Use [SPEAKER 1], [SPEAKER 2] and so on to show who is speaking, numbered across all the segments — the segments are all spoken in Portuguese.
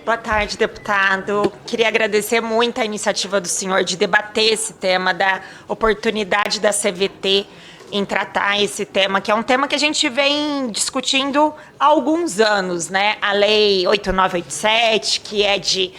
[SPEAKER 1] Boa tarde, deputado. Queria agradecer muito a iniciativa do senhor de debater esse tema, da oportunidade da CVT em tratar esse tema, que é um tema que a gente vem discutindo há alguns anos, né? A Lei 8987, que é de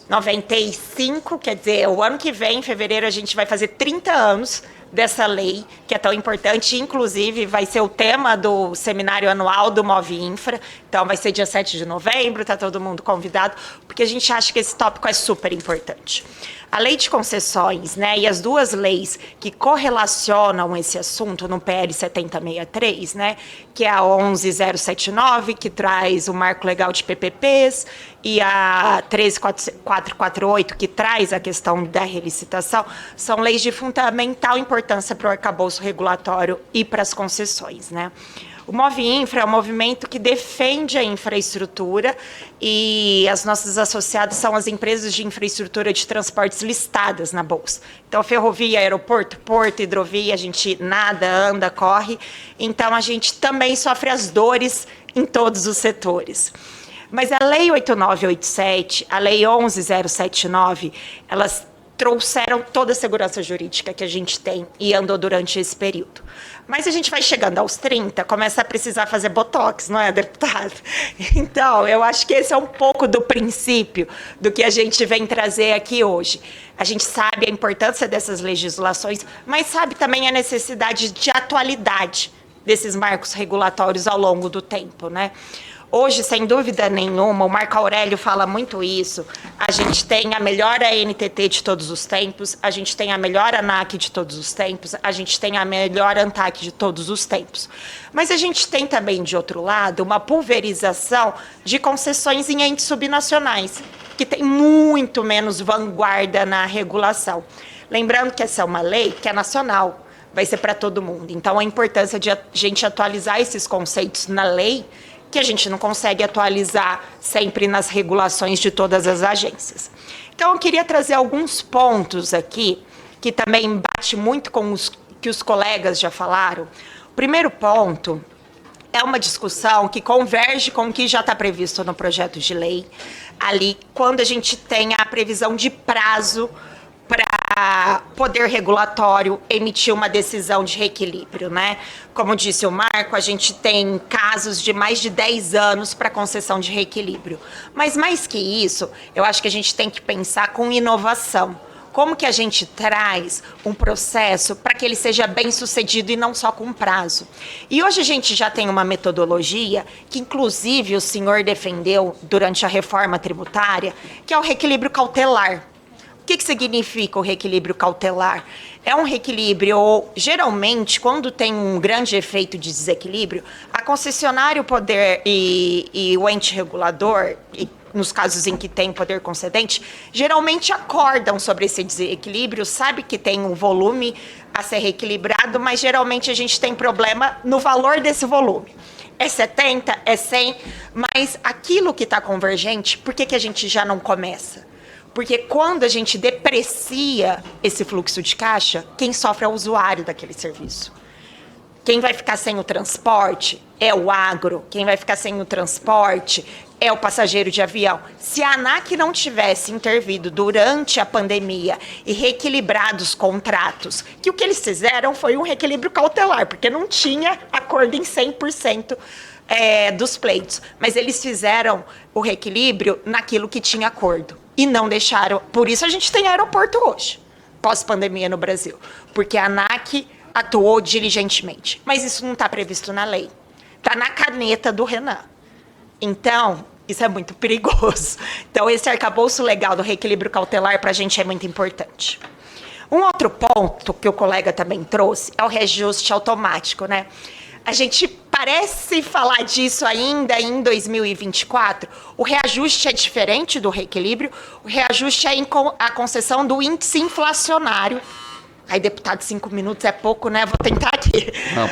[SPEAKER 1] 95, quer dizer, o ano que vem, em fevereiro, a gente vai fazer 30 anos dessa lei, que é tão importante, inclusive vai ser o tema do seminário anual do Move Infra, então vai ser dia 7 de novembro, está todo mundo convidado, porque a gente acha que esse tópico é super importante. A lei de concessões, né, e as duas leis que correlacionam esse assunto no PL 7063, né, que é a 11079, que traz o marco legal de PPPs, e a 13448, que traz a questão da relicitação, são leis de fundamental importância para o arcabouço regulatório e para as concessões, né? O Move Infra é um movimento que defende a infraestrutura e as nossas associadas são as empresas de infraestrutura de transportes listadas na Bolsa. Então, ferrovia, aeroporto, porto, hidrovia, a gente nada, anda, corre. Então, a gente também sofre as dores em todos os setores. Mas a Lei 8987, a Lei 11079, elas trouxeram toda a segurança jurídica que a gente tem e andou durante esse período. Mas a gente vai chegando aos 30, começa a precisar fazer botox, não é, deputado? Então, eu acho que esse é um pouco do princípio do que a gente vem trazer aqui hoje. A gente sabe a importância dessas legislações, mas sabe também a necessidade de atualidade desses marcos regulatórios ao longo do tempo, né? Hoje, sem dúvida nenhuma, o Marco Aurélio fala muito isso, a gente tem a melhor ANTT de todos os tempos, a gente tem a melhor ANAC de todos os tempos, a gente tem a melhor ANTAC de todos os tempos. Mas a gente tem também, de outro lado, uma pulverização de concessões em entes subnacionais, que tem muito menos vanguarda na regulação. Lembrando que essa é uma lei que é nacional, vai ser para todo mundo. Então, a importância de a gente atualizar esses conceitos na lei, que a gente não consegue atualizar sempre nas regulações de todas as agências. Então, eu queria trazer alguns pontos aqui, que também bate muito com os que os colegas já falaram. O primeiro ponto é uma discussão que converge com o que já está previsto no projeto de lei, ali, quando a gente tem a previsão de prazo para poder regulatório emitir uma decisão de reequilíbrio, né? Como disse o Marco, a gente tem casos de mais de 10 anos para concessão de reequilíbrio. Mas mais que isso, eu acho que a gente tem que pensar com inovação. Como que a gente traz um processo para que ele seja bem sucedido e não só com prazo? E hoje a gente já tem uma metodologia que, inclusive, o senhor defendeu durante a reforma tributária, que é o reequilíbrio cautelar. O que significa o reequilíbrio cautelar? É um reequilíbrio, geralmente, quando tem um grande efeito de desequilíbrio, a concessionária, o poder e o ente regulador, e nos casos em que tem poder concedente, geralmente acordam sobre esse desequilíbrio, sabe que tem um volume a ser reequilibrado, mas geralmente a gente tem problema no valor desse volume. É 70, é 100, mas aquilo que está convergente, por que a gente já não começa? Porque quando a gente deprecia esse fluxo de caixa, quem sofre é o usuário daquele serviço. Quem vai ficar sem o transporte é o agro, quem vai ficar sem o transporte é o passageiro de avião. Se a ANAC não tivesse intervido durante a pandemia e reequilibrado os contratos, que o que eles fizeram foi um reequilíbrio cautelar, porque não tinha acordo em 100% dos pleitos, mas eles fizeram o reequilíbrio naquilo que tinha acordo. E não deixaram. Por isso a gente tem aeroporto hoje, pós-pandemia no Brasil. Porque a ANAC atuou diligentemente. Mas isso não está previsto na lei. Está na caneta do Renan. Então, isso é muito perigoso. Então, esse arcabouço legal do reequilíbrio cautelar para a gente é muito importante. Um outro ponto que o colega também trouxe é o reajuste automático, né? A gente parece falar disso ainda em 2024. O reajuste é diferente do reequilíbrio. O reajuste é a concessão do índice inflacionário. Aí, deputado, 5 minutos é pouco, né? Vou tentar aqui.
[SPEAKER 2] Não,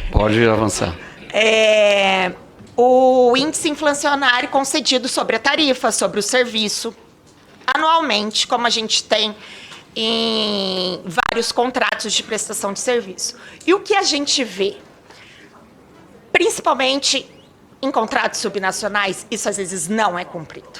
[SPEAKER 2] pode avançar.
[SPEAKER 1] O índice inflacionário concedido sobre a tarifa, sobre o serviço, anualmente, como a gente tem em vários contratos de prestação de serviço. E o que a gente vê? Principalmente em contratos subnacionais, isso às vezes não é cumprido.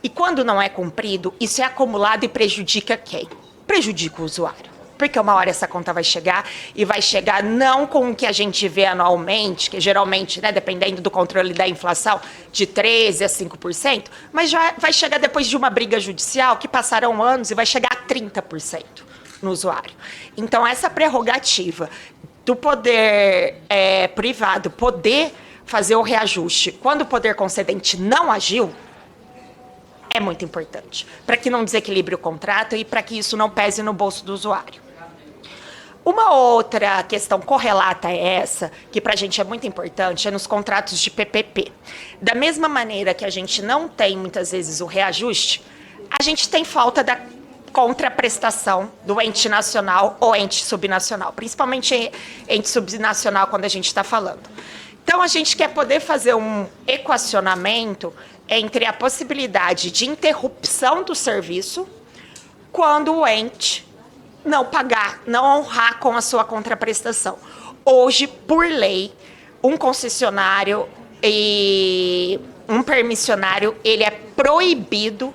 [SPEAKER 1] E quando não é cumprido, isso é acumulado e prejudica quem? Prejudica o usuário. Porque uma hora essa conta vai chegar e vai chegar não com o que a gente vê anualmente, que geralmente, né, dependendo do controle da inflação, de 13% a 5%, mas já vai chegar depois de uma briga judicial que passaram anos e vai chegar a 30% no usuário. Então, essa prerrogativa do poder privado poder fazer o reajuste quando o poder concedente não agiu, é muito importante, para que não desequilibre o contrato e para que isso não pese no bolso do usuário. Uma outra questão correlata a essa, que para a gente é muito importante, é nos contratos de PPP. Da mesma maneira que a gente não tem, muitas vezes, o reajuste, a gente tem falta da contraprestação do ente nacional ou ente subnacional, principalmente ente subnacional quando a gente está falando. Então, a gente quer poder fazer um equacionamento entre a possibilidade de interrupção do serviço quando o ente não pagar, não honrar com a sua contraprestação. Hoje, por lei, um concessionário e um permissionário, ele é proibido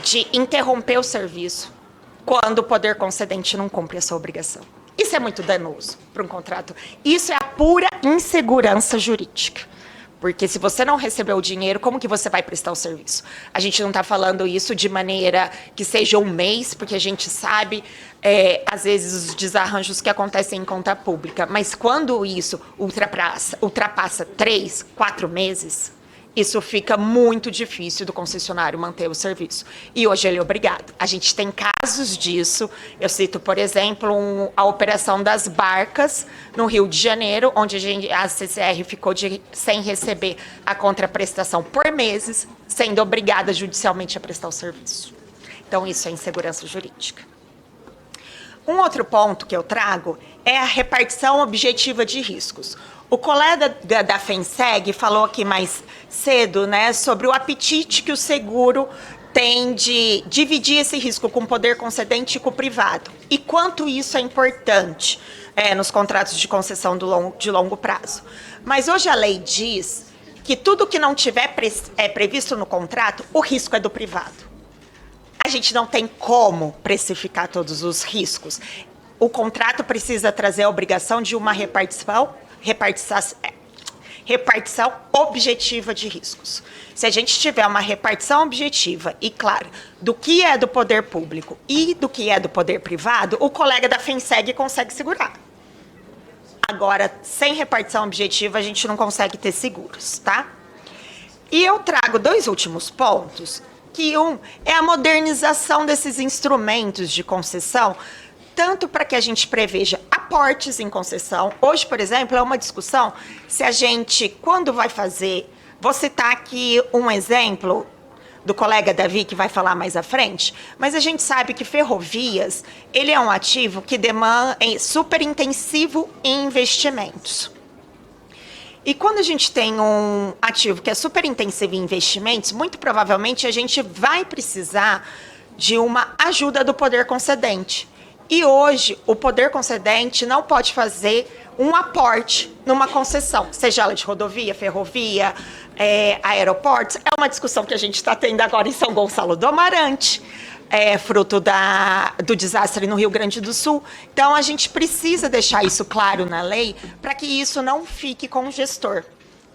[SPEAKER 1] de interromper o serviço quando o poder concedente não cumpre a sua obrigação. Isso é muito danoso para um contrato. Isso é a pura insegurança jurídica. Porque se você não recebeu o dinheiro, como que você vai prestar o serviço? A gente não está falando isso de maneira que seja um mês, porque a gente sabe, às vezes, os desarranjos que acontecem em conta pública. Mas quando isso ultrapassa 3, 4 meses, isso fica muito difícil do concessionário manter o serviço. E hoje ele é obrigado. A gente tem casos disso. Eu cito, por exemplo, a operação das barcas no Rio de Janeiro, onde a CCR ficou sem receber a contraprestação por meses, sendo obrigada judicialmente a prestar o serviço. Então, isso é insegurança jurídica. Um outro ponto que eu trago é a repartição objetiva de riscos. O colega da FENSEG falou aqui mais cedo, né, sobre o apetite que o seguro tem de dividir esse risco com o poder concedente e com o privado. E quanto isso é importante nos contratos de concessão de longo prazo. Mas hoje a lei diz que tudo que não tiver previsto no contrato, o risco é do privado. A gente não tem como precificar todos os riscos. O contrato precisa trazer a obrigação de uma repartição objetiva de riscos. Se a gente tiver uma repartição objetiva e, claro, do que é do poder público e do que é do poder privado, o colega da FENSEG consegue segurar. Agora, sem repartição objetiva, a gente não consegue ter seguros, tá? E eu trago 2 últimos pontos, que um é a modernização desses instrumentos de concessão, tanto para que a gente preveja aportes em concessão. Hoje, por exemplo, é uma discussão se a gente, quando vai fazer... Vou citar aqui um exemplo do colega Davi, que vai falar mais à frente, mas a gente sabe que ferrovias, ele é um ativo que demanda super intensivo em investimentos. E quando a gente tem um ativo que é super intensivo em investimentos, muito provavelmente a gente vai precisar de uma ajuda do poder concedente. E hoje, o poder concedente não pode fazer um aporte numa concessão, seja ela de rodovia, ferrovia, aeroportos. É uma discussão que a gente está tendo agora em São Gonçalo do Amarante, fruto do desastre no Rio Grande do Sul. Então, a gente precisa deixar isso claro na lei para que isso não fique com o gestor,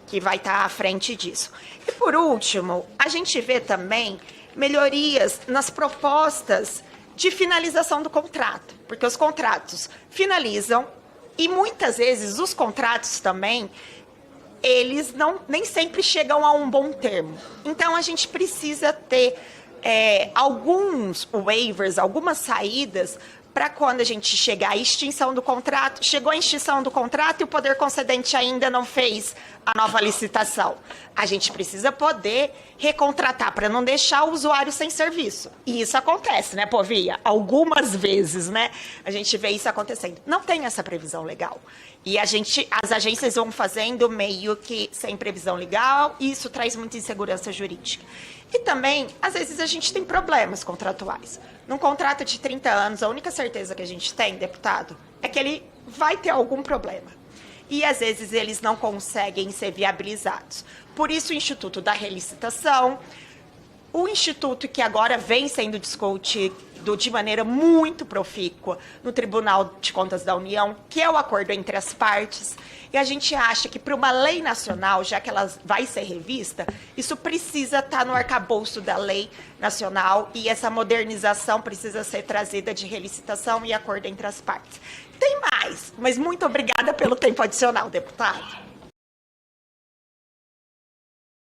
[SPEAKER 1] que vai estar à frente disso. E, por último, a gente vê também melhorias nas propostas de finalização do contrato, porque os contratos finalizam e muitas vezes os contratos também, eles nem sempre chegam a um bom termo. Então, a gente precisa ter alguns waivers, algumas saídas para quando a gente chegar à extinção do contrato, chegou a extinção do contrato e o poder concedente ainda não fez a nova licitação. A gente precisa poder recontratar para não deixar o usuário sem serviço. E isso acontece, né, Povia? Algumas vezes, né? A gente vê isso acontecendo. Não tem essa previsão legal. E as agências vão fazendo meio que sem previsão legal, e isso traz muita insegurança jurídica. E também, às vezes, a gente tem problemas contratuais. Num contrato de 30 anos, a única certeza que a gente tem, deputado, é que ele vai ter algum problema. E, às vezes, eles não conseguem ser viabilizados. Por isso, o Instituto da Relicitação, O Instituto, que agora vem sendo discutido de maneira muito profícua no Tribunal de Contas da União, que é o acordo entre as partes, e a gente acha que para uma lei nacional, já que ela vai ser revista, isso precisa estar no arcabouço da lei nacional e essa modernização precisa ser trazida de relicitação e acordo entre as partes. Tem mais, mas muito obrigada pelo tempo adicional, deputado.